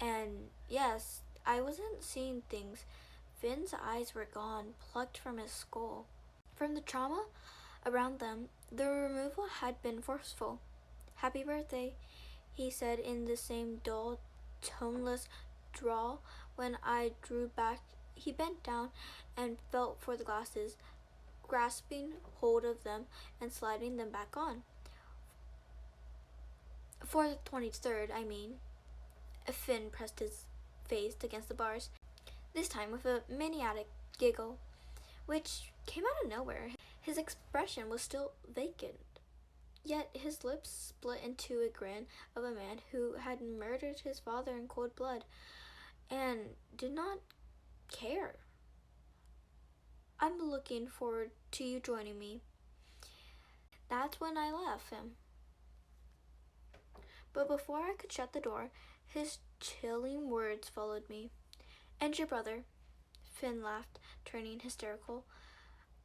And yes, I wasn't seeing things. Finn's eyes were gone, plucked from his skull. From the trauma around them, the removal had been forceful. "Happy birthday," he said in the same dull, toneless drawl. When I drew back, he bent down and felt for the glasses, grasping hold of them and sliding them back on. "For the 23rd, I mean." Finn pressed his face against the bars, this time with a maniac giggle, which came out of nowhere. His expression was still vacant, yet his lips split into a grin of a man who had murdered his father in cold blood and did not care. "I'm looking forward to you joining me." That's when I left him. But before I could shut the door, his chilling words followed me. "And your brother?" Finn laughed, turning hysterical,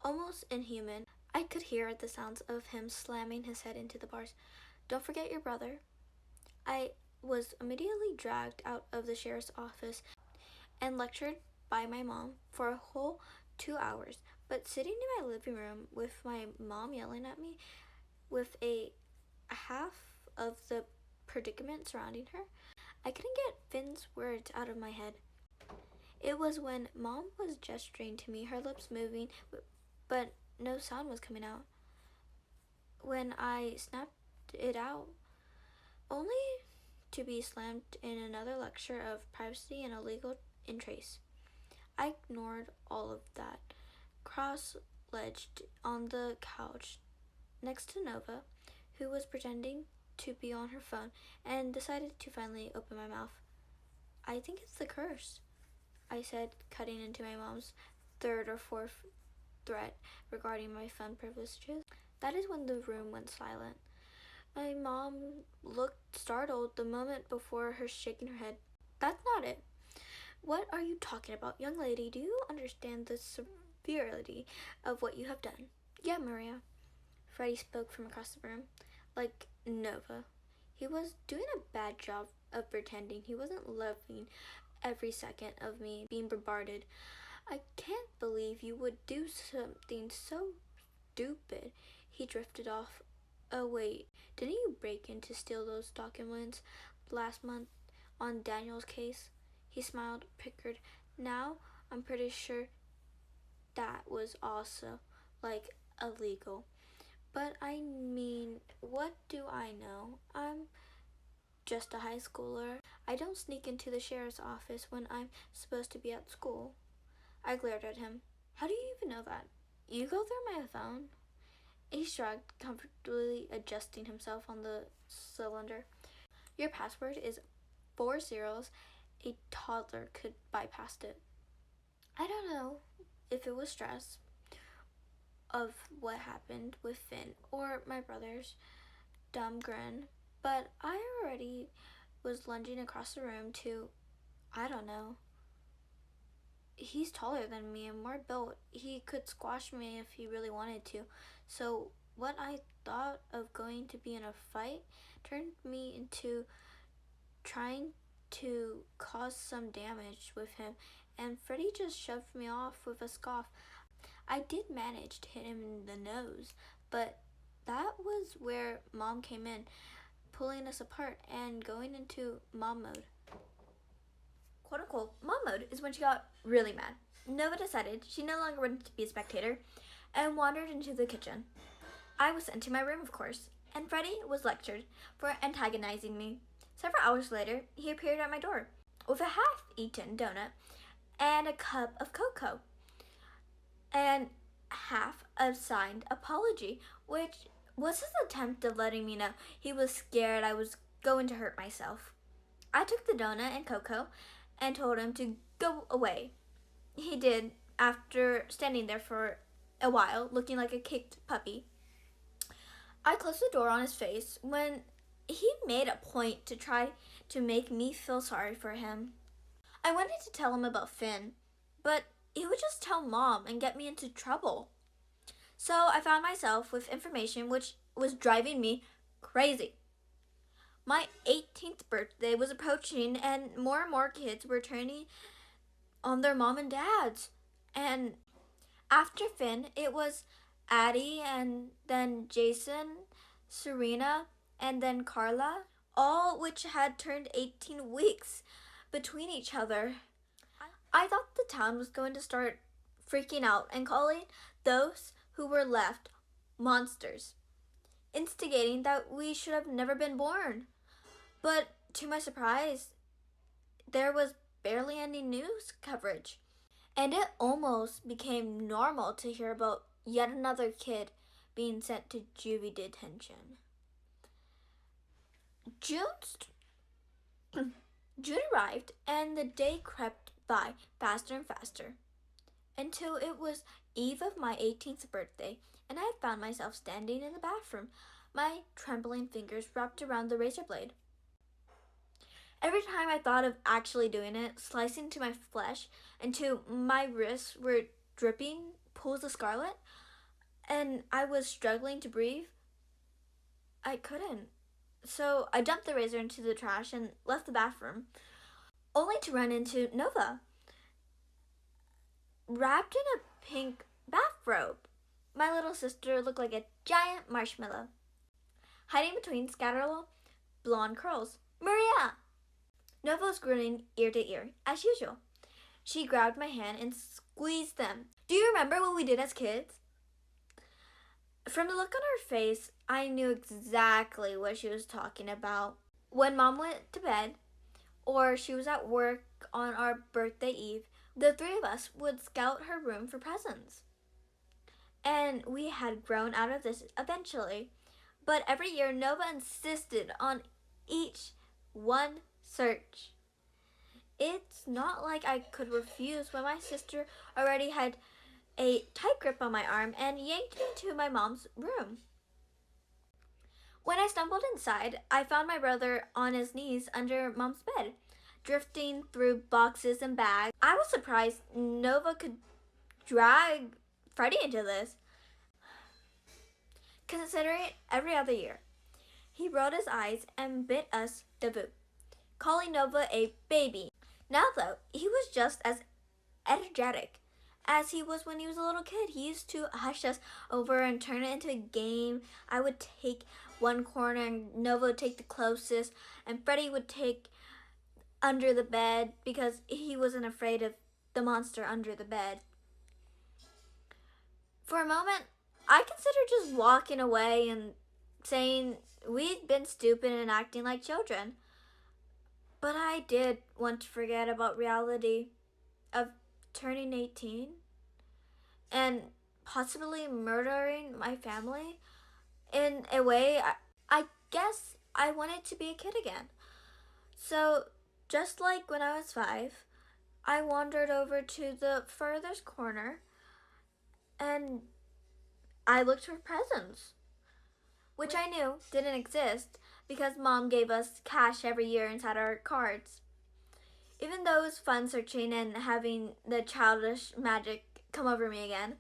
almost inhuman. I could hear the sounds of him slamming his head into the bars. "Don't forget your brother." I was immediately dragged out of the sheriff's office and lectured by my mom for a whole 2 hours. But sitting in my living room with my mom yelling at me, with a half of the predicament surrounding her, I couldn't get Finn's words out of my head. It was when Mom was gesturing to me, her lips moving, but no sound was coming out, when I snapped it out, only to be slammed in another lecture of privacy and illegal interest. I ignored all of that, cross-legged on the couch next to Nova, who was pretending to be on her phone, and decided to finally open my mouth. "I think it's the curse," I said, cutting into my mom's third or fourth threat regarding my phone privileges. That is when the room went silent. My mom looked startled the moment before her, shaking her head. "That's not it." "What are you talking about, young lady? Do you understand the severity of what you have done?" "Yeah, Maria." Freddie spoke from across the room, like Nova. He was doing a bad job of pretending he wasn't loving every second of me being bombarded. "I can't believe you would do something so stupid." He drifted off. "Oh, wait, didn't you break in to steal those documents last month on Daniel's case?" He smiled, pickered. "Now, I'm pretty sure that was also, like, illegal. But I mean, what do I know? I'm just a high schooler. I don't sneak into the sheriff's office when I'm supposed to be at school." I glared at him. "How do you even know that? You go through my phone?" He shrugged, comfortably adjusting himself on the cylinder. "Your password is 4 zeros. A toddler could bypass it." I don't know if it was stress of what happened with Finn or my brother's dumb grin, but I already was lunging across the room to, I don't know. He's taller than me and more built. He could squash me if he really wanted to. So what I thought of going to be in a fight turned me into trying to cause some damage with him, and Freddie just shoved me off with a scoff. I did manage to hit him in the nose, but that was where Mom came in, pulling us apart and going into mom mode. Quote unquote, mom mode is when she got really mad. Nova decided she no longer wanted to be a spectator and wandered into the kitchen. I was sent to my room, of course, and Freddie was lectured for antagonizing me. Several hours later, he appeared at my door with a half-eaten donut and a cup of cocoa and half a signed apology, which was his attempt of letting me know he was scared I was going to hurt myself. I took the donut and cocoa and told him to go away. He did, after standing there for a while, looking like a kicked puppy. I closed the door on his face when he made a point to try to make me feel sorry for him. I wanted to tell him about Finn, but he would just tell Mom and get me into trouble. So I found myself with information which was driving me crazy. My 18th birthday was approaching, and more kids were turning on their mom and dads. And after Finn, it was Addie, and then Jason, Serena, and then Carla, all which had turned 18 weeks between each other. I thought the town was going to start freaking out and calling those who were left monsters, instigating that we should have never been born. But to my surprise, there was barely any news coverage, and it almost became normal to hear about yet another kid being sent to juvie detention. June arrived, and the day crept by faster and faster until it was eve of my 18th birthday, and I had found myself standing in the bathroom, my trembling fingers wrapped around the razor blade. Every time I thought of actually doing it, slicing into my flesh until my wrists were dripping pools of scarlet, and I was struggling to breathe, I couldn't. So I dumped the razor into the trash and left the bathroom, only to run into Nova, wrapped in a pink bathrobe. My little sister looked like a giant marshmallow, hiding between scattered blonde curls. Maria! Nova was grinning ear to ear, as usual. She grabbed my hand and squeezed them. Do you remember what we did as kids? From the look on her face, I knew exactly what she was talking about. When Mom went to bed, or she was at work on our birthday eve, the three of us would scout her room for presents. And we had grown out of this eventually. But every year, Nova insisted on each one search. It's not like I could refuse when my sister already had a tight grip on my arm and yanked me to my mom's room. When I stumbled inside, I found my brother on his knees under Mom's bed, drifting through boxes and bags. I was surprised Nova could drag Freddie into this. Considering every other year, he rolled his eyes and bid us debut, calling Nova a baby. Now, though, he was just as energetic as he was when he was a little kid. He used to hush us over and turn it into a game. I would take one corner and Nova would take the closest, and Freddie would take under the bed because he wasn't afraid of the monster under the bed. For a moment, I considered just walking away and saying we'd been stupid and acting like children. But I did want to forget about reality of turning 18 and possibly murdering my family. In a way, I guess I wanted to be a kid again. So, just like when I was 5, I wandered over to the furthest corner and I looked for presents, which I knew didn't exist because Mom gave us cash every year inside our cards. Even though it was fun searching and having the childish magic come over me again,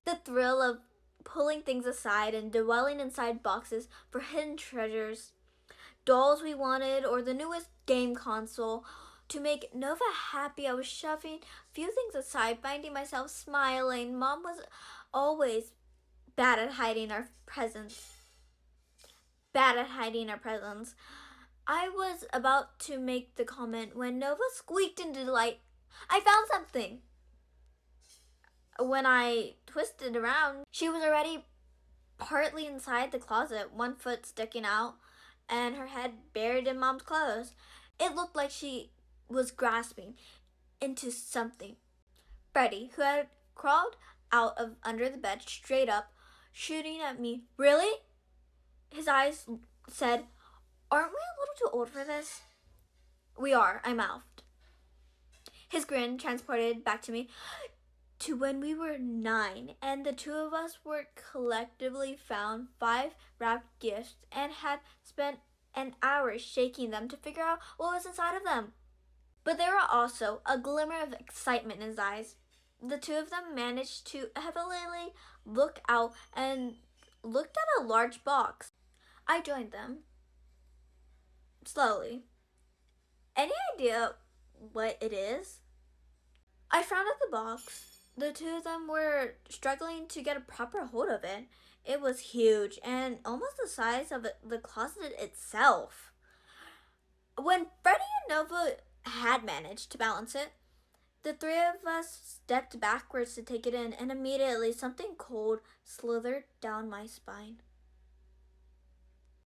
the thrill of pulling things aside and dwelling inside boxes for hidden treasures, dolls we wanted, or the newest game console. To make Nova happy, I was shoving few things aside, finding myself smiling. Mom was always bad at hiding our presents. I was about to make the comment when Nova squeaked in delight. I found something! When I twisted around, she was already partly inside the closet, one foot sticking out and her head buried in Mom's clothes. It looked like she was grasping into something. Freddie, who had crawled out of under the bed straight up, shooting at me. Really? His eyes said, aren't we a little too old for this? We are, I mouthed. His grin transported back to me to when we were 9, and the two of us were collectively found 5 wrapped gifts and had spent an hour shaking them to figure out what was inside of them. But there were also a glimmer of excitement in his eyes. The two of them managed to heavily look out and looked at a large box. I joined them. slowly. Any idea what it is? I frowned at the box. The two of them were struggling to get a proper hold of it. It was huge and almost the size of the closet itself. When Freddie and Nova had managed to balance it, the three of us stepped backwards to take it in, and immediately something cold slithered down my spine.